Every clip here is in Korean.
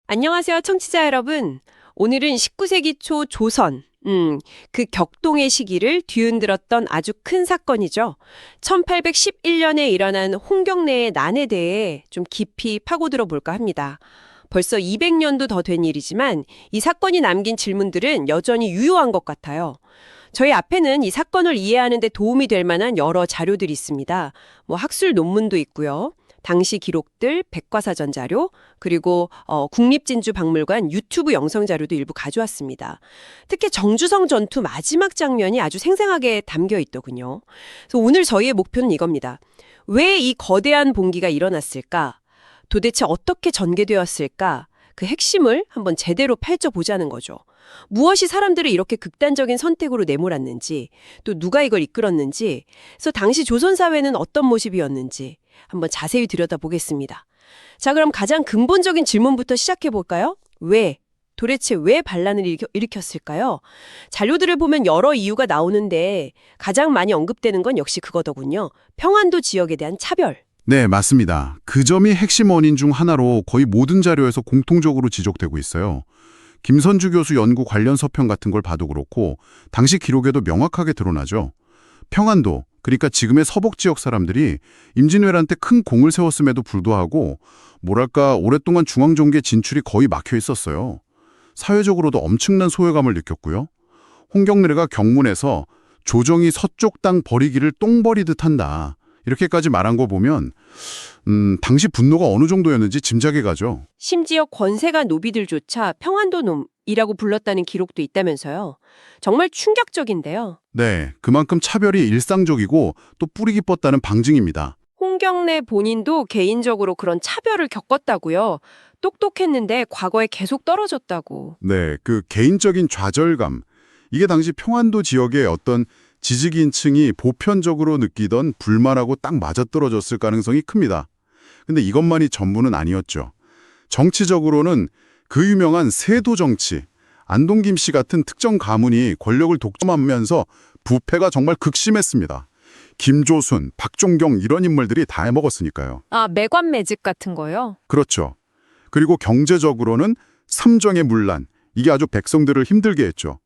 안녕하세요, 청취자 여러분. 오늘은 19세기 초 조선, 그 격동의 시기를 뒤흔들었던 아주 큰 사건이죠. 1811년에 일어난 홍경래의 난에 대해 좀 깊이 파고들어 볼까 합니다. 벌써 200년도 더 된 일이지만 이 사건이 남긴 질문들은 여전히 유효한 것 같아요. 저희 앞에는 이 사건을 이해하는 데 도움이 될 만한 여러 자료들이 있습니다. 학술 논문도 있고요. 당시 기록들, 백과사전 자료, 그리고 국립진주박물관 유튜브 영상 자료도 일부 가져왔습니다. 특히 정주성 전투 마지막 장면이 아주 생생하게 담겨 있더군요. 그래서 오늘 저희의 목표는 이겁니다. 왜 이 거대한 봉기가 일어났을까? 도대체 어떻게 전개되었을까? 그 핵심을 한번 제대로 펼쳐보자는 거죠. 무엇이 사람들을 이렇게 극단적인 선택으로 내몰았는지, 또 누가 이걸 이끌었는지, 그래서 당시 조선 사회는 어떤 모습이었는지 한번 자세히 들여다보겠습니다. 자, 그럼 가장 근본적인 질문부터 시작해 볼까요? 왜? 도대체 왜 반란을 일으켰을까요? 자료들을 보면 여러 이유가 나오는데 가장 많이 언급되는 건 역시 그거더군요. 평안도 지역에 대한 차별. 네, 맞습니다. 그 점이 핵심 원인 중 하나로 거의 모든 자료에서 공통적으로 지적되고 있어요. 김선주 교수 연구 관련 서평 같은 걸 봐도 그렇고 당시 기록에도 명확하게 드러나죠. 평안도, 그러니까 지금의 서북 지역 사람들이 임진왜란 때 큰 공을 세웠음에도 불구하고 뭐랄까 오랫동안 중앙정계 진출이 거의 막혀 있었어요. 사회적으로도 엄청난 소외감을 느꼈고요. 홍경래가 경문에서 조정이 서쪽 땅 버리기를 똥 버리듯 한다. 이렇게까지 말한 거 보면 당시 분노가 어느 정도였는지 짐작이 가죠. 심지어 권세가 노비들조차 평안도 놈이라고 불렀다는 기록도 있다면서요. 정말 충격적인데요. 네, 그만큼 차별이 일상적이고 또 뿌리 깊었다는 방증입니다. 홍경래 본인도 개인적으로 그런 차별을 겪었다고요. 똑똑했는데 과거에 계속 떨어졌다고. 네, 그 개인적인 좌절감, 이게 당시 평안도 지역의 어떤 지식인층이 보편적으로 느끼던 불만하고 딱 맞아떨어졌을 가능성이 큽니다. 근데 이것만이 전부는 아니었죠. 정치적으로는 그 유명한 세도 정치, 안동김 씨 같은 특정 가문이 권력을 독점하면서 부패가 정말 극심했습니다. 김조순, 박종경 이런 인물들이 다 해먹었으니까요. 아, 매관매직 같은 거요? 그렇죠. 그리고 경제적으로는 삼정의 문란, 이게 아주 백성들을 힘들게 했죠.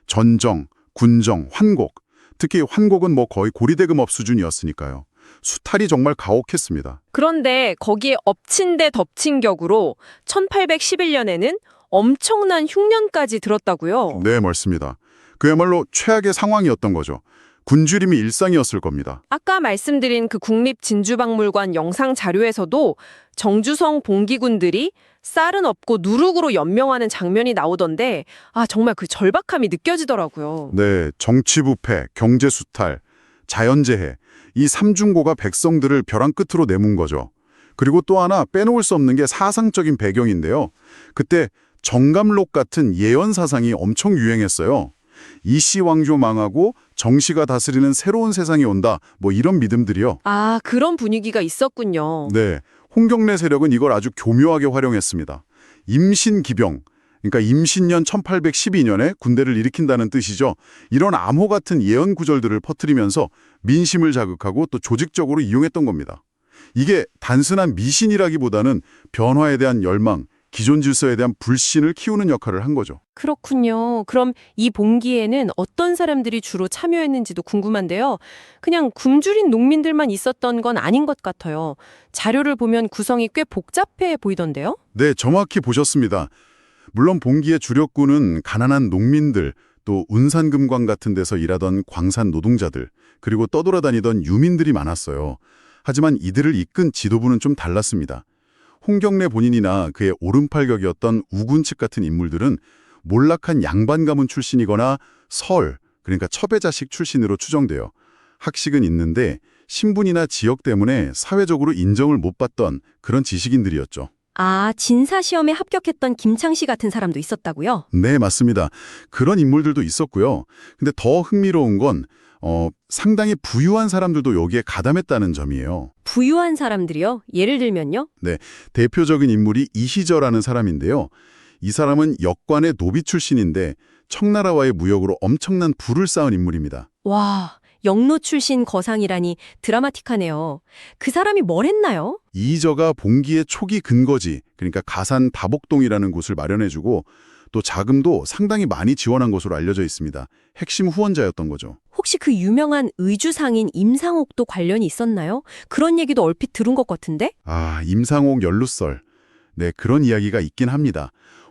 전정, 군정, 환곡, 특히 환곡은 거의 고리대금업 수준이었으니까요. 수탈이 정말 가혹했습니다. 그런데 거기에 엎친 데 덮친 격으로 1811년에는 엄청난 흉년까지 들었다고요? 네, 맞습니다. 그야말로 최악의 상황이었던 거죠. 굶주림이 일상이었을 겁니다. 아까 말씀드린 그 국립진주박물관 영상 자료에서도 정주성 봉기군들이 쌀은 없고 누룩으로 연명하는 장면이 나오던데 정말 그 절박함이 느껴지더라고요. 네, 정치부패, 경제수탈, 자연재해, 이 삼중고가 백성들을 벼랑 끝으로 내몬 거죠. 그리고 또 하나 빼놓을 수 없는 게 사상적인 배경인데요. 그때 정감록 같은 예언 사상이 엄청 유행했어요. 이씨 왕조 망하고 정씨가 다스리는 새로운 세상이 온다, 이런 믿음들이요. 아, 그런 분위기가 있었군요. 네, 홍경래 세력은 이걸 아주 교묘하게 활용했습니다. 임신기병, 그러니까 임신년 1812년에 군대를 일으킨다는 뜻이죠. 이런 암호 같은 예언 구절들을 퍼뜨리면서 민심을 자극하고 또 조직적으로 이용했던 겁니다. 이게 단순한 미신이라기보다는 변화에 대한 열망, 기존 질서에 대한 불신을 키우는 역할을 한 거죠. 그렇군요. 그럼 이 봉기에는 어떤 사람들이 주로 참여했는지도 궁금한데요. 그냥 굶주린 농민들만 있었던 건 아닌 것 같아요. 자료를 보면 구성이 꽤 복잡해 보이던데요? 네, 정확히 보셨습니다. 물론 봉기의 주력군은 가난한 농민들, 또 운산금광 같은 데서 일하던 광산 노동자들, 그리고 떠돌아다니던 유민들이 많았어요. 하지만 이들을 이끈 지도부는 좀 달랐습니다. 홍경래 본인이나 그의 오른팔격이었던 우군측 같은 인물들은 몰락한 양반 가문 출신이거나 그러니까 첩의 자식 출신으로 추정돼요. 학식은 있는데 신분이나 지역 때문에 사회적으로 인정을 못 받던 그런 지식인들이었죠. 아, 진사시험에 합격했던 김창씨 같은 사람도 있었다고요? 네, 맞습니다. 그런 인물들도 있었고요. 근데 더 흥미로운 건 상당히 부유한 사람들도 여기에 가담했다는 점이에요. 부유한 사람들이요? 예를 들면요? 네, 대표적인 인물이 이시저라는 사람인데요. 이 사람은 역관의 노비 출신인데 청나라와의 무역으로 엄청난 부를 쌓은 인물입니다. 와, 영로 출신 거상이라니 드라마틱하네요. 그 사람이 뭘 했나요? 이저가 봉기의 초기 근거지, 그러니까 가산 다복동이라는 곳을 마련해주고 또 자금도 상당히 많이 지원한 것으로 알려져 있습니다. 핵심 후원자였던 거죠. 혹시 그 유명한 의주상인 임상옥도 관련이 있었나요? 그런 얘기도 얼핏 들은 것 같은데? 아, 임상옥 연루설. 네, 그런 이야기가 있긴 합니다.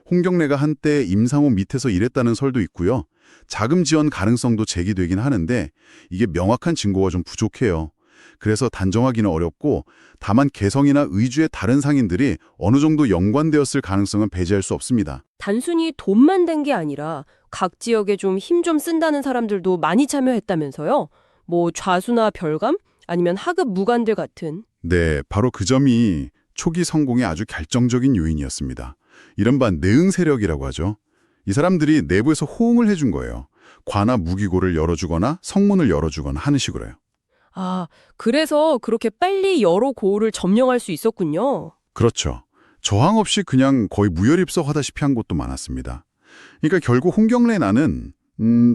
홍경래가 한때 임상옥 밑에서 일했다는 설도 있고요. 자금 지원 가능성도 제기되긴 하는데 이게 명확한 증거가 좀 부족해요. 그래서 단정하기는 어렵고 다만 개성이나 의주의 다른 상인들이 어느 정도 연관되었을 가능성은 배제할 수 없습니다. 단순히 돈만 된 게 아니라 각 지역에 좀 힘 좀 쓴다는 사람들도 많이 참여했다면서요? 뭐 좌수나 별감? 아니면 하급 무관들 같은. 네, 바로 그 점이 초기 성공의 아주 결정적인 요인이었습니다. 이른바 내응 세력이라고 하죠. 이 사람들이 내부에서 호응을 해준 거예요. 관아 무기고를 열어주거나 성문을 열어주거나 하는 식으로요. 아, 그래서 그렇게 빨리 여러 고을을 점령할 수 있었군요. 그렇죠. 저항 없이 그냥 거의 무혈입석하다시피 한 곳도 많았습니다. 그러니까 결국 홍경래 나는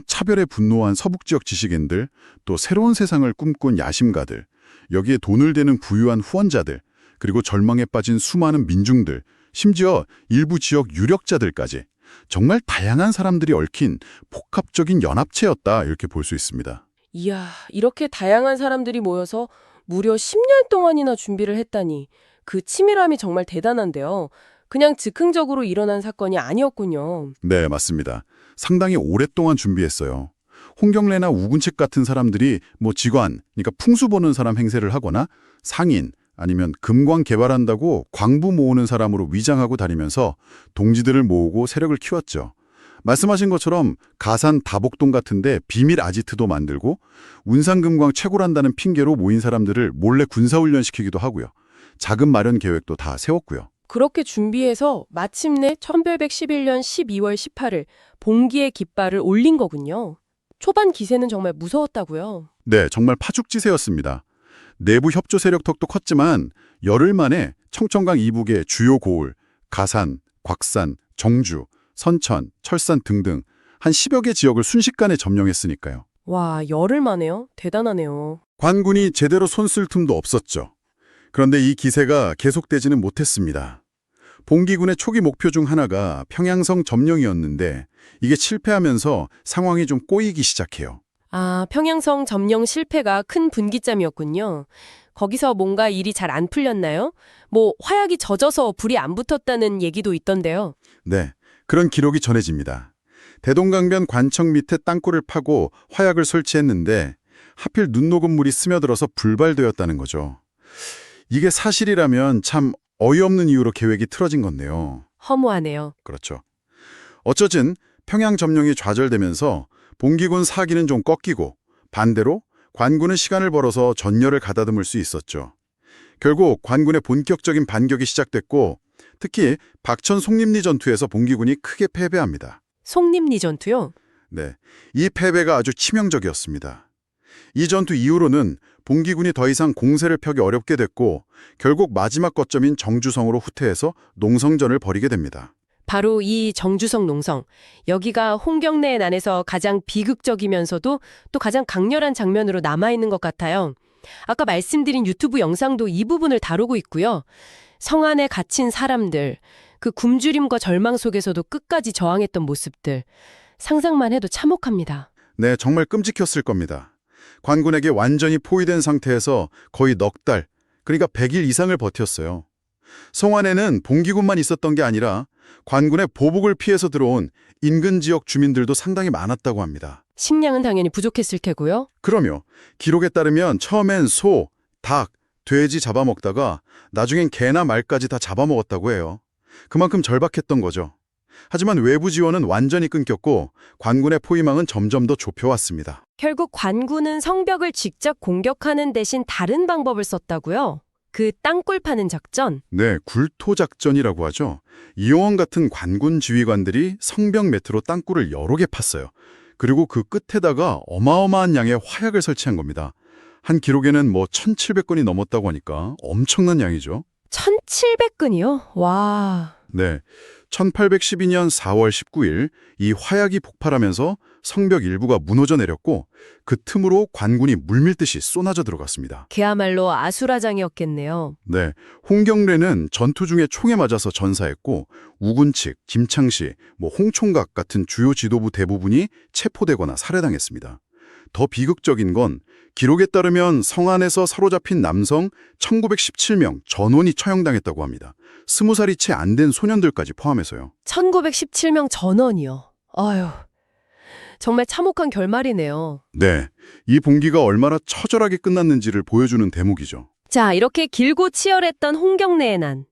차별에 분노한 서북지역 지식인들, 또 새로운 세상을 꿈꾼 야심가들, 여기에 돈을 대는 부유한 후원자들, 그리고 절망에 빠진 수많은 민중들, 심지어 일부 지역 유력자들까지 정말 다양한 사람들이 얽힌 복합적인 연합체였다 이렇게 볼 수 있습니다. 이야, 이렇게 다양한 사람들이 모여서 무려 10년 동안이나 준비를 했다니 그 치밀함이 정말 대단한데요. 그냥 즉흥적으로 일어난 사건이 아니었군요. 네, 맞습니다. 상당히 오랫동안 준비했어요. 홍경래나 우군책 같은 사람들이 뭐 직관, 그러니까 풍수 보는 사람 행세를 하거나 상인, 아니면 금광 개발한다고 광부 모으는 사람으로 위장하고 다니면서 동지들을 모으고 세력을 키웠죠. 말씀하신 것처럼 가산 다복동 같은데 비밀 아지트도 만들고 운상금광 채굴한다는 핑계로 모인 사람들을 몰래 군사훈련시키기도 하고요. 자금 마련 계획도 다 세웠고요. 그렇게 준비해서 마침내 1811년 12월 18일 봉기의 깃발을 올린 거군요. 초반 기세는 정말 무서웠다고요. 네, 정말 파죽지세였습니다. 내부 협조 세력 턱도 컸지만 열흘 만에 청천강 이북의 주요 고을, 가산, 곽산, 정주, 선천, 철산 등등 한 10여 개 지역을 순식간에 점령했으니까요. 와, 열흘 만에요? 대단하네요. 관군이 제대로 손쓸 틈도 없었죠. 그런데 이 기세가 계속되지는 못했습니다. 봉기군의 초기 목표 중 하나가 평양성 점령이었는데 이게 실패하면서 상황이 좀 꼬이기 시작해요. 아, 평양성 점령 실패가 큰 분기점이었군요. 거기서 뭔가 일이 잘 안 풀렸나요? 뭐 화약이 젖어서 불이 안 붙었다는 얘기도 있던데요. 네, 그런 기록이 전해집니다. 대동강변 관청 밑에 땅굴을 파고 화약을 설치했는데 하필 눈 녹은 물이 스며들어서 불발되었다는 거죠. 이게 사실이라면 참 어이없는 이유로 계획이 틀어진 건데요. 허무하네요. 그렇죠. 어쩌진 평양 점령이 좌절되면서 봉기군 사기는 좀 꺾이고 반대로 관군은 시간을 벌어서 전열을 가다듬을 수 있었죠. 결국 관군의 본격적인 반격이 시작됐고 특히 박천 송림리 전투에서 봉기군이 크게 패배합니다. 송림리 전투요? 네, 이 패배가 아주 치명적이었습니다. 이 전투 이후로는 봉기군이 더 이상 공세를 펴기 어렵게 됐고 결국 마지막 거점인 정주성으로 후퇴해서 농성전을 벌이게 됩니다. 바로 이 정주성 농성. 여기가 홍경래의 난에서 가장 비극적이면서도 또 가장 강렬한 장면으로 남아있는 것 같아요. 아까 말씀드린 유튜브 영상도 이 부분을 다루고 있고요. 성 안에 갇힌 사람들, 그 굶주림과 절망 속에서도 끝까지 저항했던 모습들. 상상만 해도 참혹합니다. 네, 정말 끔찍했을 겁니다. 관군에게 완전히 포위된 상태에서 거의 넉 달, 그러니까 100일 이상을 버텼어요. 성 안에는 봉기군만 있었던 게 아니라 관군의 보복을 피해서 들어온 인근 지역 주민들도 상당히 많았다고 합니다. 식량은 당연히 부족했을 테고요. 그럼요. 기록에 따르면 처음엔 소, 닭, 돼지 잡아먹다가 나중엔 개나 말까지 다 잡아먹었다고 해요. 그만큼 절박했던 거죠. 하지만 외부 지원은 완전히 끊겼고 관군의 포위망은 점점 더 좁혀왔습니다. 결국 관군은 성벽을 직접 공격하는 대신 다른 방법을 썼다고요? 그 땅굴 파는 작전? 네, 굴토작전이라고 하죠. 이용원 같은 관군 지휘관들이 성벽 매트로 땅굴을 여러 개 팠어요. 그리고 그 끝에다가 어마어마한 양의 화약을 설치한 겁니다. 한 기록에는 뭐 1,700건이 넘었다고 하니까 엄청난 양이죠. 1,700건이요? 와... 네, 1812년 4월 19일 이 화약이 폭발하면서 성벽 일부가 무너져 내렸고 그 틈으로 관군이 물밀듯이 쏟아져 들어갔습니다. 그야말로 아수라장이었겠네요. 네, 홍경래는 전투 중에 총에 맞아서 전사했고 우군칙, 김창시, 홍총각 같은 주요 지도부 대부분이 체포되거나 살해당했습니다. 더 비극적인 건 기록에 따르면 성 안에서 사로잡힌 남성 1917명 전원이 처형당했다고 합니다. 20살이 채 안 된 소년들까지 포함해서요. 1917명 전원이요. 아유, 정말 참혹한 결말이네요. 네, 이 봉기가 얼마나 처절하게 끝났는지를 보여주는 대목이죠. 자, 이렇게 길고 치열했던 홍경래의 난.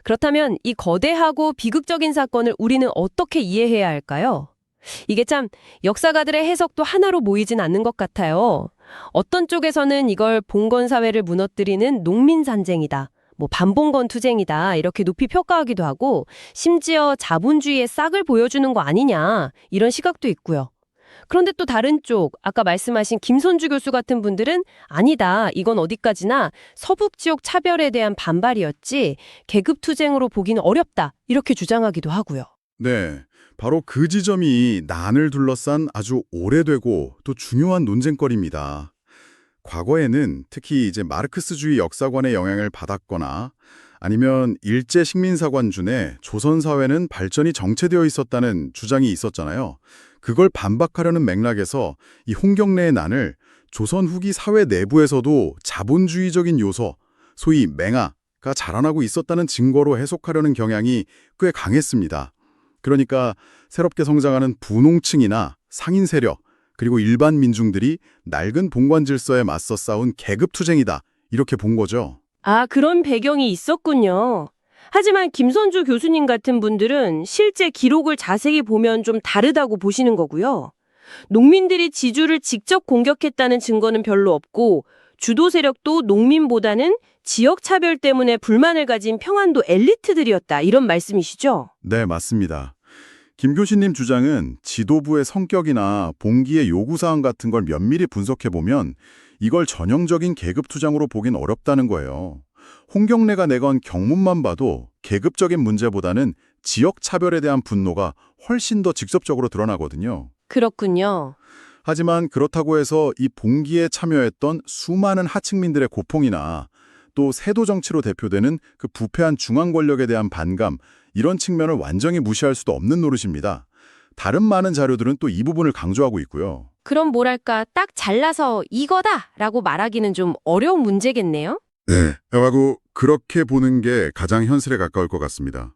그렇다면 이 거대하고 비극적인 사건을 우리는 어떻게 이해해야 할까요? 이게 참 역사가들의 해석도 하나로 모이진 않는 것 같아요. 어떤 쪽에서는 이걸 봉건 사회를 무너뜨리는 농민 산쟁이다. 반봉건 투쟁이다. 이렇게 높이 평가하기도 하고 심지어 자본주의의 싹을 보여주는 거 아니냐. 이런 시각도 있고요. 그런데 또 다른 쪽, 아까 말씀하신 김선주 교수 같은 분들은 아니다. 이건 어디까지나 서북 지역 차별에 대한 반발이었지 계급투쟁으로 보기는 어렵다. 이렇게 주장하기도 하고요. 네, 바로 그 지점이 난을 둘러싼 아주 오래되고 또 중요한 논쟁거리입니다. 과거에는 특히 마르크스주의 역사관의 영향을 받았거나 아니면 일제 식민사관준에 조선 사회는 발전이 정체되어 있었다는 주장이 있었잖아요. 그걸 반박하려는 맥락에서 이 홍경래의 난을 조선 후기 사회 내부에서도 자본주의적인 요소, 소위 맹아가 자라나고 있었다는 증거로 해석하려는 경향이 꽤 강했습니다. 그러니까 새롭게 성장하는 분홍층이나 상인 세력, 그리고 일반 민중들이 낡은 봉건 질서에 맞서 싸운 계급투쟁이다. 이렇게 본 거죠. 아, 그런 배경이 있었군요. 하지만 김선주 교수님 같은 분들은 실제 기록을 자세히 보면 좀 다르다고 보시는 거고요. 농민들이 지주를 직접 공격했다는 증거는 별로 없고 주도 세력도 농민보다는 지역 차별 때문에 불만을 가진 평안도 엘리트들이었다. 이런 말씀이시죠? 네, 맞습니다. 김 교수님 주장은 지도부의 성격이나 봉기의 요구사항 같은 걸 면밀히 분석해보면 이걸 전형적인 계급투쟁으로 보긴 어렵다는 거예요. 홍경래가 내건 경문만 봐도 계급적인 문제보다는 지역 차별에 대한 분노가 훨씬 더 직접적으로 드러나거든요. 그렇군요. 하지만 그렇다고 해서 이 봉기에 참여했던 수많은 하층민들의 고통이나 또 세도 정치로 대표되는 그 부패한 중앙 권력에 대한 반감, 이런 측면을 완전히 무시할 수도 없는 노릇입니다. 다른 많은 자료들은 또 이 부분을 강조하고 있고요. 그럼 뭐랄까 딱 잘라서 이거다라고 말하기는 좀 어려운 문제겠네요? 네, 하고 그렇게 보는 게 가장 현실에 가까울 것 같습니다.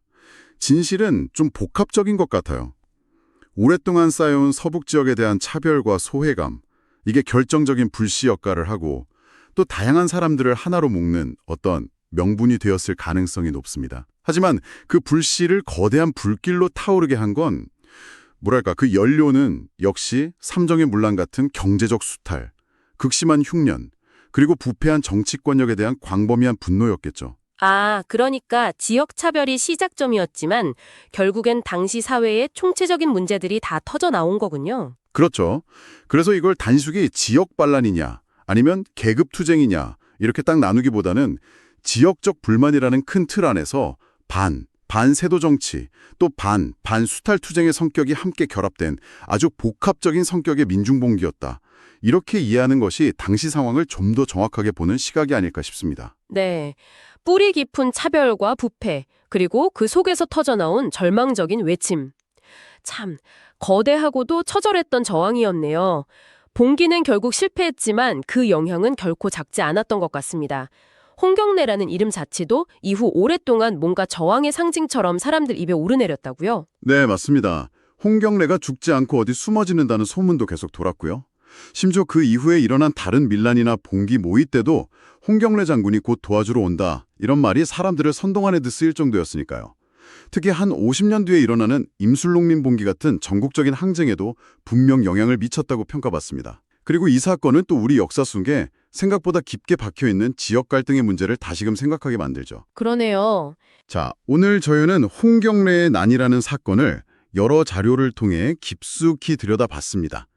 진실은 좀 복합적인 것 같아요. 오랫동안 쌓여온 서북 지역에 대한 차별과 소외감, 이게 결정적인 불씨 역할을 하고 또 다양한 사람들을 하나로 묶는 어떤 명분이 되었을 가능성이 높습니다. 하지만 그 불씨를 거대한 불길로 타오르게 한 건 그 연료는 역시 삼정의 문란 같은 경제적 수탈, 극심한 흉년, 그리고 부패한 정치권력에 대한 광범위한 분노였겠죠. 아, 그러니까 지역 차별이 시작점이었지만 결국엔 당시 사회의 총체적인 문제들이 다 터져 나온 거군요. 그렇죠. 그래서 이걸 단순히 지역 반란이냐 아니면 계급투쟁이냐 이렇게 딱 나누기보다는 지역적 불만이라는 큰 틀 안에서 반세도 정치, 또 반수탈 투쟁의 성격이 함께 결합된 아주 복합적인 성격의 민중봉기였다. 이렇게 이해하는 것이 당시 상황을 좀 더 정확하게 보는 시각이 아닐까 싶습니다. 네. 뿌리 깊은 차별과 부패, 그리고 그 속에서 터져나온 절망적인 외침. 참, 거대하고도 처절했던 저항이었네요. 봉기는 결국 실패했지만 그 영향은 결코 작지 않았던 것 같습니다. 홍경래라는 이름 자체도 이후 오랫동안 뭔가 저항의 상징처럼 사람들 입에 오르내렸다고요? 네, 맞습니다. 홍경래가 죽지 않고 어디 숨어지는다는 소문도 계속 돌았고요. 심지어 그 이후에 일어난 다른 밀란이나 봉기 모의 때도 홍경래 장군이 곧 도와주러 온다, 이런 말이 사람들을 선동안에 쓰일 정도였으니까요. 특히 한 50년 뒤에 일어나는 임술농민 봉기 같은 전국적인 항쟁에도 분명 영향을 미쳤다고 평가받습니다. 그리고 이 사건은 또 우리 역사 속에 생각보다 깊게 박혀있는 지역 갈등의 문제를 다시금 생각하게 만들죠. 그러네요. 자, 오늘 저희는 홍경래의 난이라는 사건을 여러 자료를 통해 깊숙이 들여다봤습니다.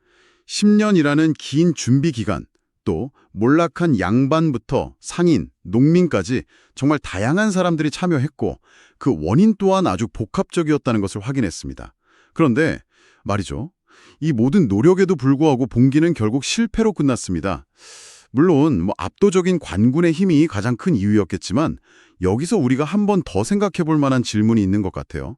10년이라는 긴 준비 기간, 또 몰락한 양반부터 상인, 농민까지 정말 다양한 사람들이 참여했고 그 원인 또한 아주 복합적이었다는 것을 확인했습니다. 그런데 말이죠. 이 모든 노력에도 불구하고 봉기는 결국 실패로 끝났습니다. 물론 압도적인 관군의 힘이 가장 큰 이유였겠지만 여기서 우리가 한 번 더 생각해 볼 만한 질문이 있는 것 같아요.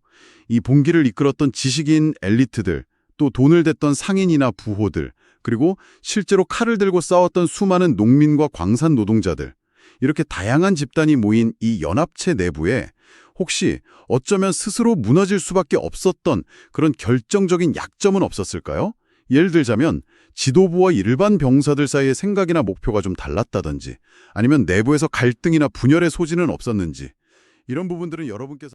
이 봉기를 이끌었던 지식인 엘리트들, 또 돈을 댔던 상인이나 부호들, 그리고 실제로 칼을 들고 싸웠던 수많은 농민과 광산 노동자들, 이렇게 다양한 집단이 모인 이 연합체 내부에 혹시 어쩌면 스스로 무너질 수밖에 없었던 그런 결정적인 약점은 없었을까요? 예를 들자면 지도부와 일반 병사들 사이의 생각이나 목표가 좀 달랐다든지, 아니면 내부에서 갈등이나 분열의 소지는 없었는지, 이런 부분들은 여러분께서